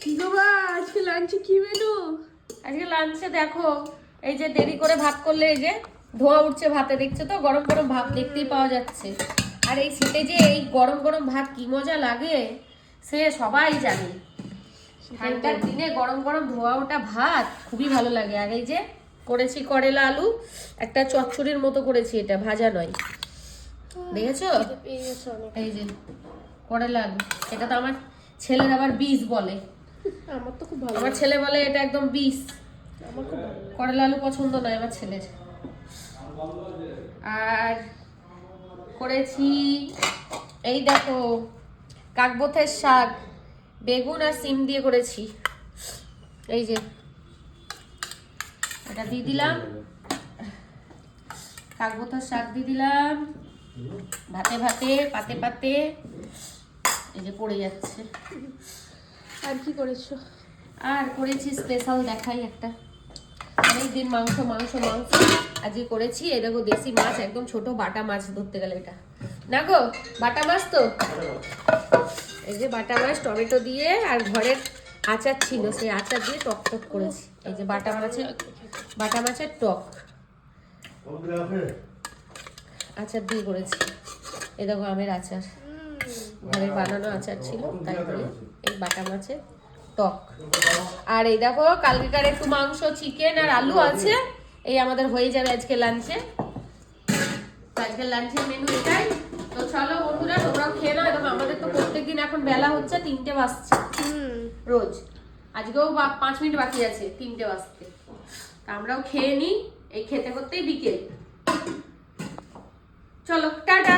কি গো মা, আজকে লাঞ্চে কি মেনু? আজকে লাঞ্চে দেখো, এই যে দেরি করে ভাত করলে এই যে ধোঁয়া উঠছে ভাতে, দেখছো তো? গরম গরম ভাত দেখতেই পাওয়া যাচ্ছে। আর এই শীতে যে এই গরম গরম ভাত কি মজা লাগে সে সবাই জানে। ঠান্ডার দিনে গরম গরম ধোয়া ওঠা ভাত খুবই ভালো লাগে। আর এই যে করেছি করলা আলু, একটা চচ্চড়ির মতো করেছি, এটা ভাজা নয়, দেখেছো? এই যে করলা আলু, এটা তো আমার ছেলের আবার বিষ বলে। আমার তো খুব ভালো আমার ছেলে বলে এটা একদম বিষ। আমার খুব ভালো করলা আলু পছন্দ নয় আমার ছেলের। আর করেছি এই দেখো কাকবোথের শাক, বেগুন আর সিম দিয়ে করেছি। এই যে এটা দিয়ে দিলাম, কাকবোথের শাক দিয়ে দিলাম ভাতে ভাতে পাতে পাতে, এই যে পড়ে যাচ্ছে। আর কি করেছো? আর করেছি স্পেশাল, দেখাই একটা, অনেকদিন মাংস মাংস মাংস আজকে করেছি। এই দেখো দেশি মাছ, একদম ছোট বাটা মাছ ধরতে গেলে এটা না গো, বাটা মাছ তো। এই যে বাটা মাছ টমেটো দিয়ে আর ঘরের আচার ছিল, সেই আচার দিয়ে টক টক করেছি। এই যে বাটা মাছের টক আচার দিয়ে করেছি। এই দেখো আমের আচার, ঘরের বানানো আচার ছিল তাই দিয়ে এই বাটা মাছের টক। আর এই দেখো কালকেকার একটু মাংস, চিকেন আর আলু আছে, এই আমাদের হয়ে যাবে আজকে লাঞ্চে। আজকে লাঞ্চের মেনু এটাই। তো চলো বন্ধুরা, তোমরাও খেয়ে নাও। দেখো আমাদের তো প্রত্যেকদিন এখন বেলা হচ্ছে 3টে বাজছে রোজ, আজকেও 5 মিনিট বাকি আছে 3টে বাজতে। আমরাও খেয়ে নিই, এই খেতে করতেই বিকেল। চলো টাটা।